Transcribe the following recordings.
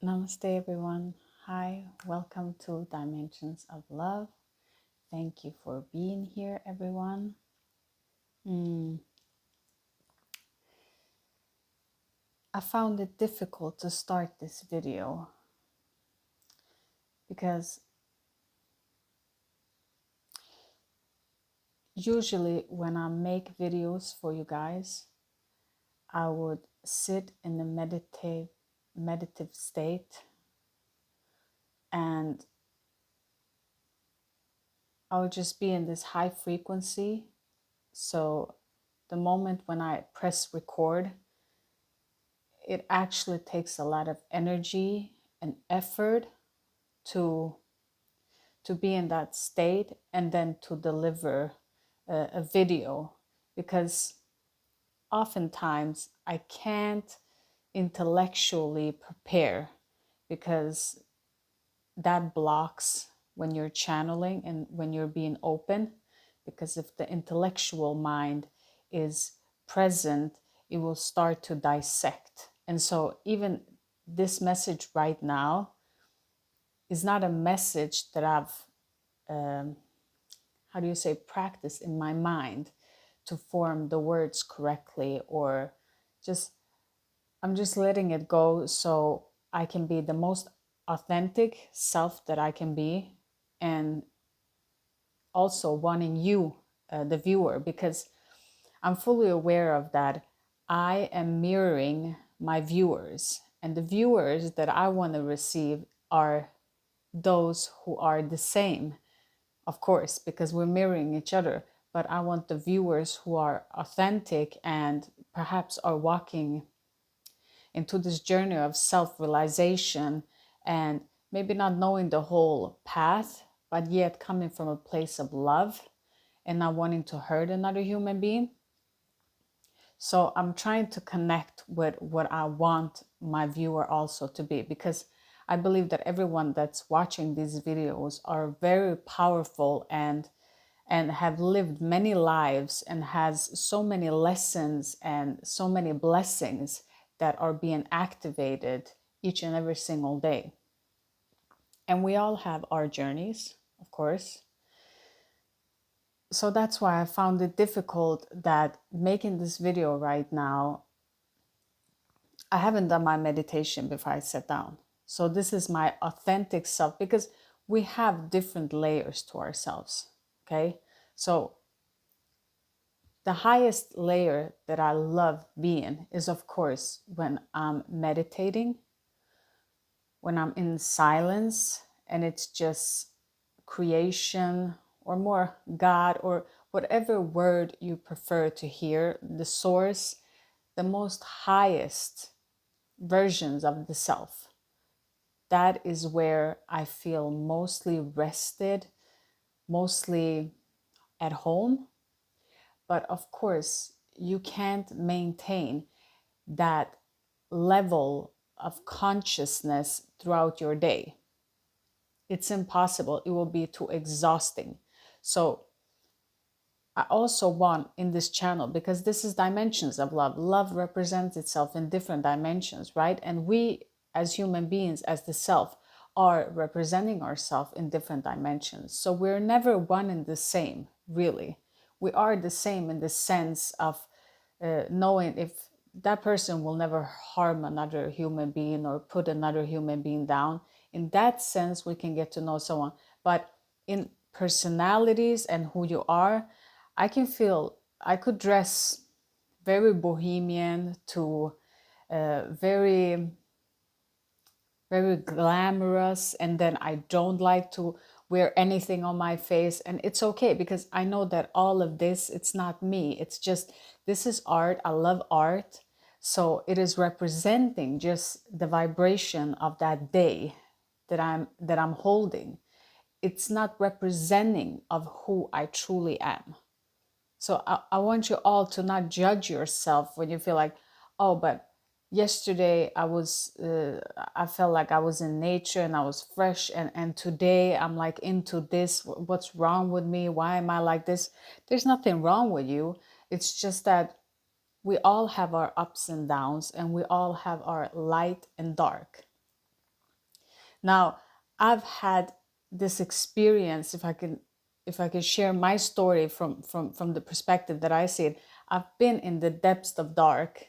Namaste, everyone. Hi, welcome to Dimensions of Love. Thank you for being here, everyone. I found it difficult to start this video because usually when I make videos for you guys, I would sit in a meditative state, and I would just be in this high frequency. So the moment when I press record, it actually takes a lot of energy and effort to be in that state and then to deliver a video, because oftentimes I can't intellectually prepare, because that blocks when you're channeling and when you're being open. Because if the intellectual mind is present, it will start to dissect. And so even this message right now is not a message that I've practiced in my mind to form the words correctly, or just I'm just letting it go so I can be the most authentic self that I can be, and also wanting you, the viewer, because I'm fully aware of that. I am mirroring my viewers, and the viewers that I want to receive are those who are the same, of course, because we're mirroring each other. But I want the viewers who are authentic and perhaps are walking into this journey of self-realization, and maybe not knowing the whole path, but yet coming from a place of love and not wanting to hurt another human being. So I'm trying to connect with what I want my viewer also to be, because I believe that everyone that's watching these videos are very powerful and have lived many lives and has so many lessons and so many blessings that are being activated each and every single day. And we all have our journeys, of course. So that's why I found it difficult that making this video right now, I haven't done my meditation before I sat down. So this is my authentic self, because we have different layers to ourselves, okay? So the highest layer that I love being is, of course, when I'm meditating, when I'm in silence and it's just creation, or more God, or whatever word you prefer to hear, the source, the most highest versions of the self. That is where I feel mostly rested, mostly at home. But of course, you can't maintain that level of consciousness throughout your day. It's impossible. It will be too exhausting. So I also want in this channel, because this is dimensions of love. Love represents itself in different dimensions, right? And we as human beings, as the self, are representing ourselves in different dimensions. So we're never one and the same, really. We are the same in the sense of knowing if that person will never harm another human being or put another human being down. In that sense, we can get to know someone. But in personalities and who you are, I can feel I could dress very bohemian to very, very glamorous, and then I don't like to wear anything on my face, and it's okay, because I know that all of this, it's not me. It's just, this is art. I love art. So it is representing just the vibration of that day that I'm holding. It's not representing of who I truly am. So I want you all to not judge yourself when you feel like, oh, but yesterday I felt like I was in nature and I was fresh, and today I'm like into this. What's wrong with me? Why am I like this? There's nothing wrong with you. It's just that we all have our ups and downs, and we all have our light and dark. Now, I've had this experience, if I can share my story from the perspective that I see it. I've been in the depths of dark,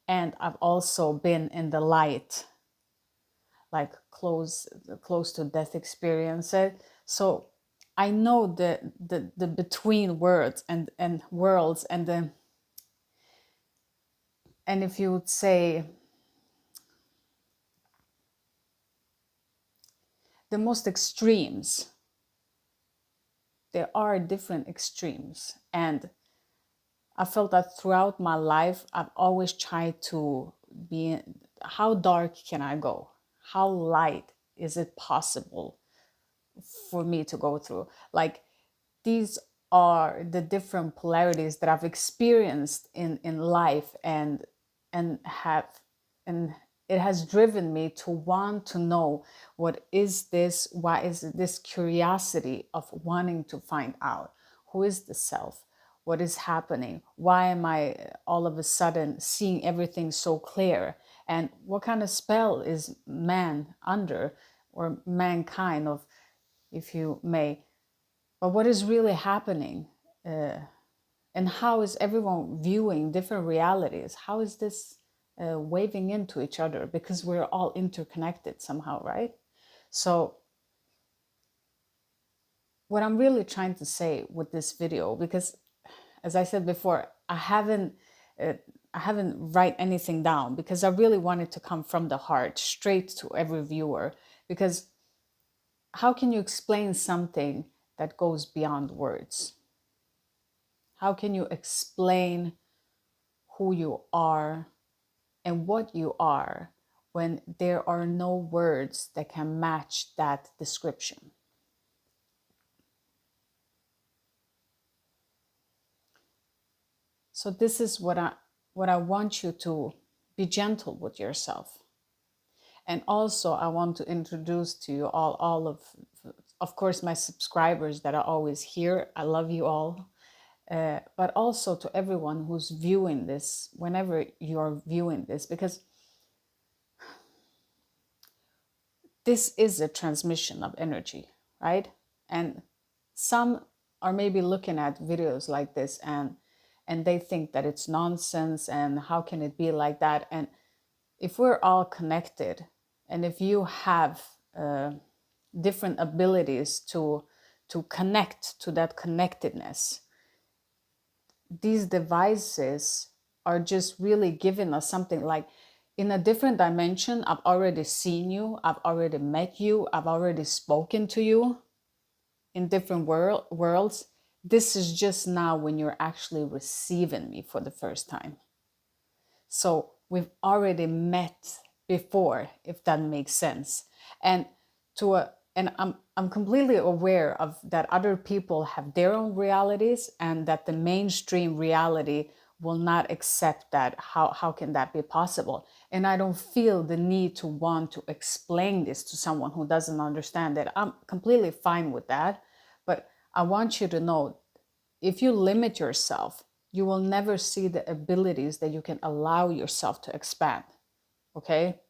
and I've also been in the light, like close to death experiences. So I know the between words and worlds, and if you would say the most extremes, there are different extremes. And I felt that throughout my life, I've always tried to be, how dark can I go? How light is it possible for me to go through? Like, these are the different polarities that I've experienced in life, and have, and it has driven me to want to know, what is this? Why is it this curiosity of wanting to find out who is the self? What is happening? Why am I all of a sudden seeing everything so clear? And what kind of spell is man under, or mankind, of, if you may? But what is really happening? And how is everyone viewing different realities? How is this waving into each other? Because we're all interconnected somehow, right? So what I'm really trying to say with this video, because as I said before, I haven't write anything down, because I really want it to come from the heart, straight to every viewer. Because how can you explain something that goes beyond words? How can you explain who you are and what you are when there are no words that can match that description? So this is what I want you to be gentle with yourself. And also I want to introduce to you all of course, my subscribers that are always here. I love you all. But also to everyone who's viewing this, whenever you're viewing this, because this is a transmission of energy, right? And some are maybe looking at videos like this, and they think that it's nonsense, and how can it be like that? And if we're all connected, and if you have different abilities to connect to that connectedness, these devices are just really giving us something like, in a different dimension, I've already seen you, I've already met you, I've already spoken to you in different worlds. This is just now when you're actually receiving me for the first time. So we've already met before, if that makes sense. And I'm completely aware of that other people have their own realities, and that the mainstream reality will not accept that. How can that be possible? And I don't feel the need to want to explain this to someone who doesn't understand it. I'm completely fine with that. But I want you to know, if you limit yourself, you will never see the abilities that you can allow yourself to expand. Okay?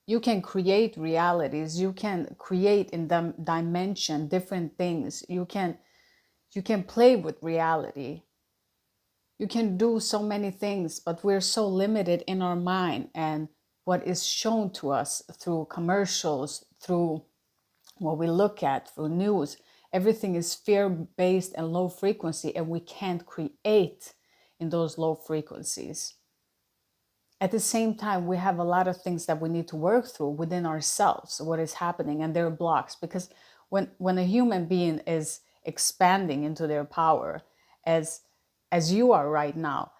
You can create realities. You can create in them dimension different things. You can play with reality. You can do so many things, but we're so limited in our mind and what is shown to us through commercials, through what we look at, through news. Everything is fear-based and low frequency, and we can't create in those low frequencies. At the same time, we have a lot of things that we need to work through within ourselves, what is happening, and there are blocks. Because when a human being is expanding into their power, as you are right now,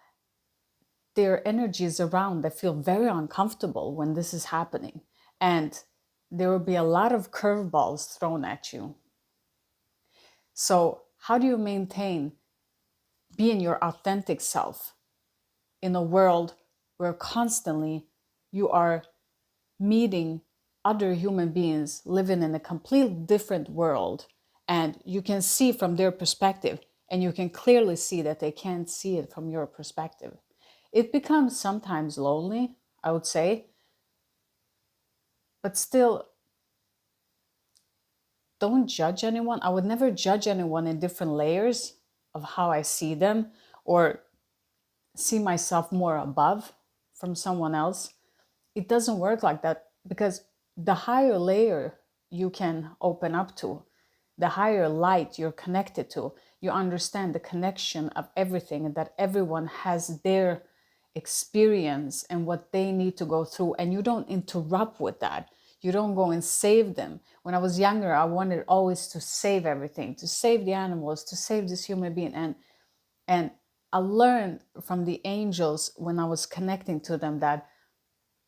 there are energies around that feel very uncomfortable when this is happening. And there will be a lot of curveballs thrown at you. So how do you maintain being your authentic self in a world where constantly you are meeting other human beings living in a completely different world, and you can see from their perspective, and you can clearly see that they can't see it from your perspective? It becomes sometimes lonely, I would say. But still, don't judge anyone. I would never judge anyone in different layers of how I see them, or see myself more above from someone else. It doesn't work like that, because the higher layer you can open up to, the higher light you're connected to, you understand the connection of everything, and that everyone has their experience and what they need to go through, and you don't interrupt with that. You don't go and save them. When I was younger, I wanted always to save everything, to save the animals, to save this human being. And I learned from the angels when I was connecting to them that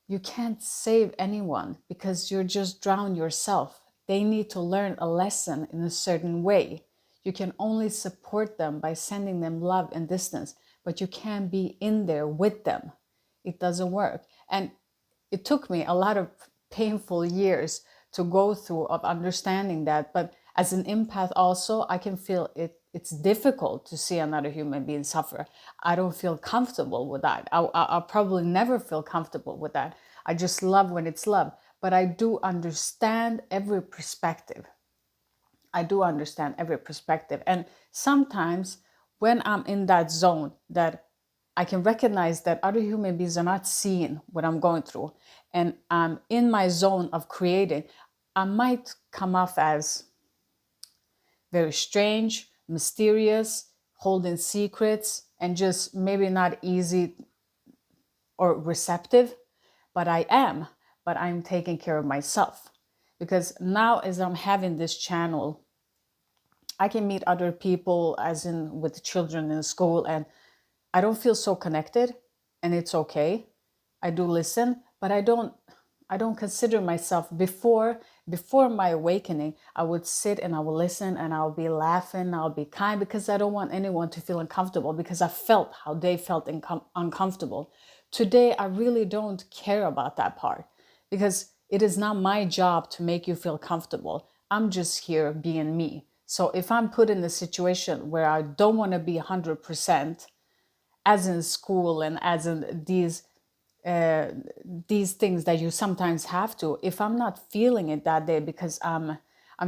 you can't save anyone, because you're just drown yourself. They need to learn a lesson in a certain way. You can only support them by sending them love and distance, but you can't be in there with them. It doesn't work. And it took me a lot of painful years to go through of understanding that. But as an empath also, I can feel it's difficult to see another human being suffer. I don't feel comfortable with that. I'll probably never feel comfortable with that. I just love when it's love. But I do understand every perspective. I do understand every perspective. And sometimes when I'm in that zone, that I can recognize that other human beings are not seeing what I'm going through, and I'm in my zone of creating, I might come off as very strange, mysterious, holding secrets, and just maybe not easy or receptive, but I am. But I'm taking care of myself, because now as I'm having this channel, I can meet other people, as in with children in school, and I don't feel so connected, and it's okay. I do listen, but I don't consider myself. Before my awakening, I would sit and I will listen, and I'll be laughing, I'll be kind, because I don't want anyone to feel uncomfortable, because I felt how they felt uncomfortable. Today, I really don't care about that part, because it is not my job to make you feel comfortable. I'm just here being me. So if I'm put in a situation where I don't want to be 100%, as in school and as in these things that you sometimes have to, if I'm not feeling it that day, because I'm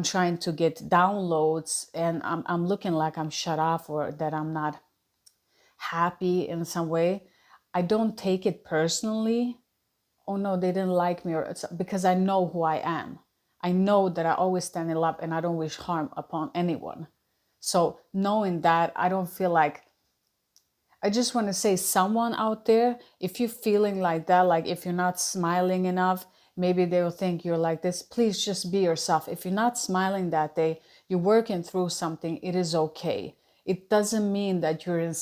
trying to get downloads, and I'm looking like I'm shut off, or that I'm not happy in some way, I don't take it personally. Oh no, they didn't like me, or it's because I know who I am. I know that I always stand in love, and I don't wish harm upon anyone. So knowing that, I don't feel like, I just want to say, someone out there, if you're feeling like that, like if you're not smiling enough, maybe they'll think you're like this. Please just be yourself. If you're not smiling that day, you're working through something, it is okay. It doesn't mean that you're in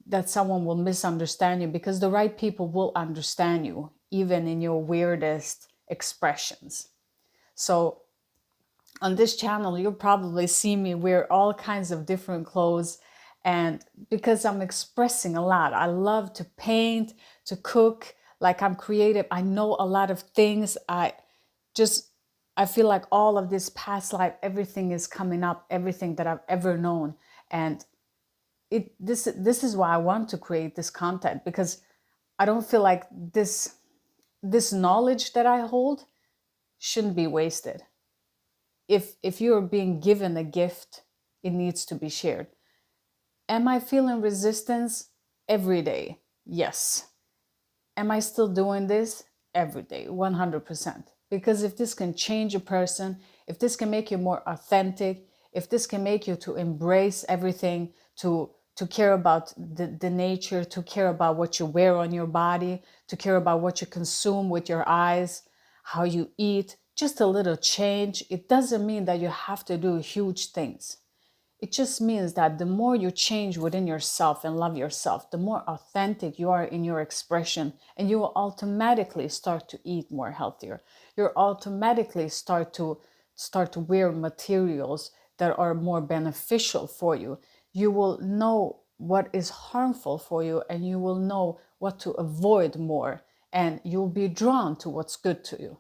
that someone will misunderstand you, because the right people will understand you, even in your weirdest expressions. So on this channel, you'll probably see me wear all kinds of different clothes. And because I'm expressing a lot, I love to paint, to cook, like I'm creative. I know a lot of things. I feel like all of this past life, everything is coming up, everything that I've ever known. And this is why I want to create this content, because I don't feel like this knowledge that I hold shouldn't be wasted. If you're being given a gift, it needs to be shared. Am I feeling resistance every day? Yes. Am I still doing this every day? 100%. Because if this can change a person, if this can make you more authentic, if this can make you to embrace everything, to care about the nature, to care about what you wear on your body, to care about what you consume with your eyes, how you eat, just a little change. It doesn't mean that you have to do huge things. It just means that the more you change within yourself and love yourself, the more authentic you are in your expression, and you will automatically start to eat more healthier. You'll automatically start to wear materials that are more beneficial for you. You will know what is harmful for you, and you will know what to avoid more, and you'll be drawn to what's good to you.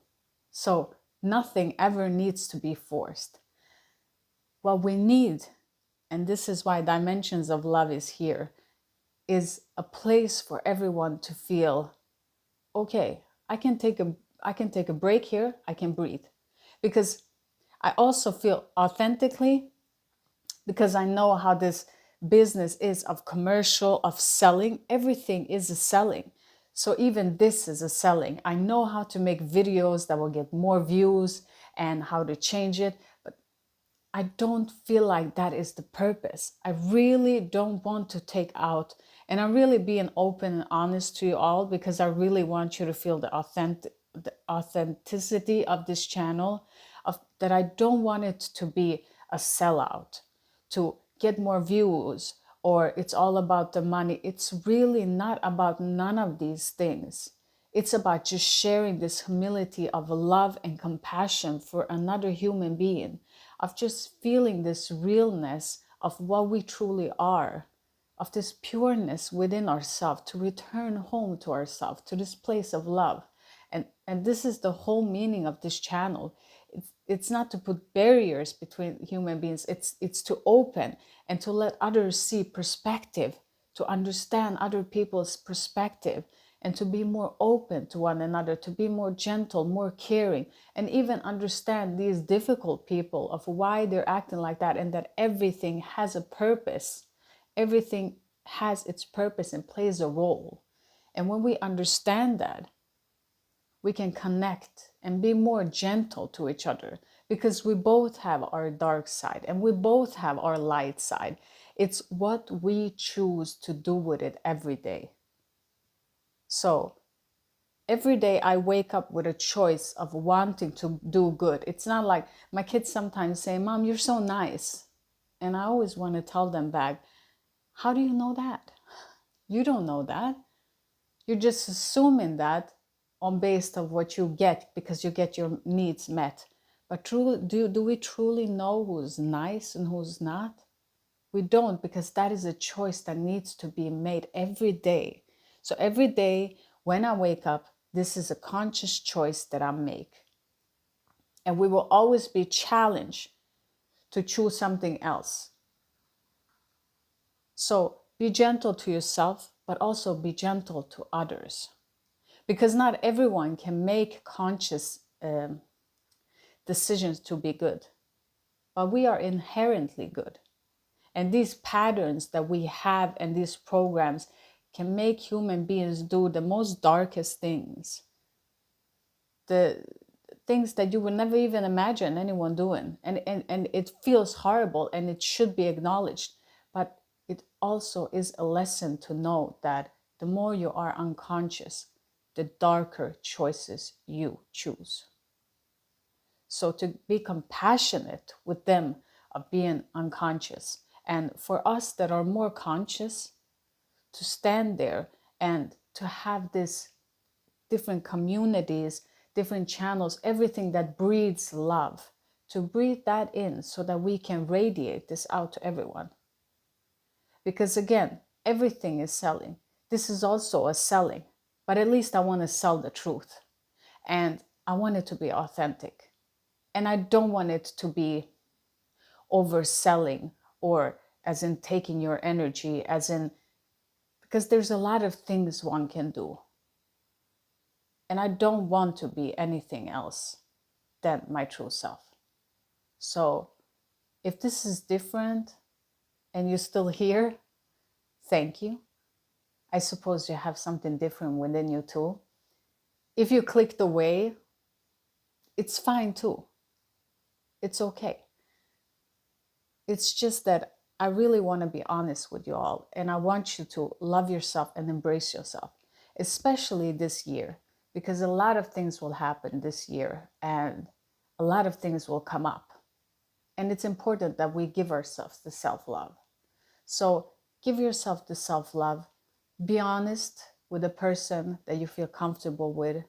So nothing ever needs to be forced. What we need, and this is why Dimensions of Love is here, is a place for everyone to feel, okay, I can take I can take a break here, I can breathe. Because I also feel authentically, because I know how this business is of commercial, of selling. Everything is a selling. So even this is a selling. I know how to make videos that will get more views and how to change it, but I don't feel like that is the purpose. I really don't want to take out, and I'm really being open and honest to you all, because I really want you to feel the authenticity of this channel, of that I don't want it to be a sellout to get more views, or it's all about the money. It's really not about none of these things. It's about just sharing this humility of love and compassion for another human being, of just feeling this realness of what we truly are, of this pureness within ourselves, to return home to ourselves, to this place of love. And this is the whole meaning of this channel. It's not to put barriers between human beings. It's to open and to let others see perspective, to understand other people's perspective, and to be more open to one another, to be more gentle, more caring, and even understand these difficult people of why they're acting like that, and that everything has a purpose. Everything has its purpose and plays a role. And when we understand that, we can connect and be more gentle to each other, because we both have our dark side and we both have our light side. It's what we choose to do with it every day. So every day I wake up with a choice of wanting to do good. It's not like my kids sometimes say, "Mom, you're so nice." And I always want to tell them back, how do you know that? You don't know that. You're just assuming that on based of what you get, because you get your needs met. But truly, do we truly know who's nice and who's not? We don't, because that is a choice that needs to be made every day. So every day when I wake up, this is a conscious choice that I make. And we will always be challenged to choose something else. So be gentle to yourself, but also be gentle to others. Because not everyone can make conscious decisions to be good, but we are inherently good. And these patterns that we have and these programs can make human beings do the most darkest things, the things that you would never even imagine anyone doing. And it feels horrible and it should be acknowledged. But it also is a lesson to know that the more you are unconscious, the darker choices you choose. So to be compassionate with them of being unconscious. And for us that are more conscious, to stand there and to have this different communities, different channels, everything that breeds love, to breathe that in so that we can radiate this out to everyone. Because again, everything is selling. This is also a selling, but at least I want to sell the truth. And I want it to be authentic. And I don't want it to be overselling, or as in taking your energy, as in, because there's a lot of things one can do. And I don't want to be anything else than my true self. So if this is different and you're still here, thank you. I suppose you have something different within you too. If you clicked away, it's fine too. It's okay. It's just that I really want to be honest with you all, and I want you to love yourself and embrace yourself, especially this year, because a lot of things will happen this year and a lot of things will come up. And it's important that we give ourselves the self-love. So give yourself the self-love. Be honest with the person that you feel comfortable with.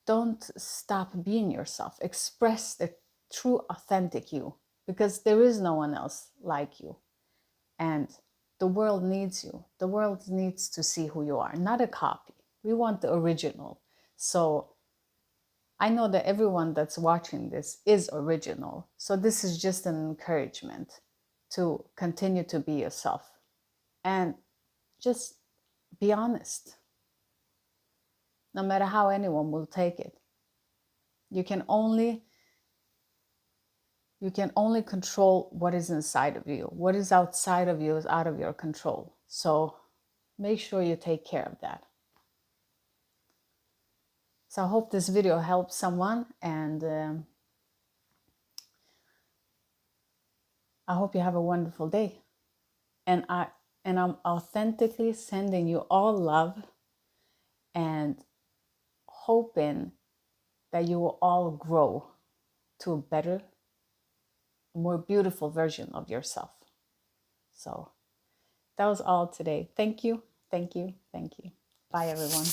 Don't stop being yourself. Express the true, authentic you, because there is no one else like you. And the world needs you. The world needs to see who you are, not a copy. We want the original. So I know that everyone that's watching this is original. So this is just an encouragement to continue to be yourself and just be honest. no matter how anyone will take it. You can only control what is inside of you. What is outside of you is out of your control. So make sure you take care of that. So I hope this video helps someone, and I hope you have a wonderful day. And I'm authentically sending you all love and hoping that you will all grow to a better, more beautiful version of yourself. So that was all today. Thank you, thank you, thank you. Bye, everyone.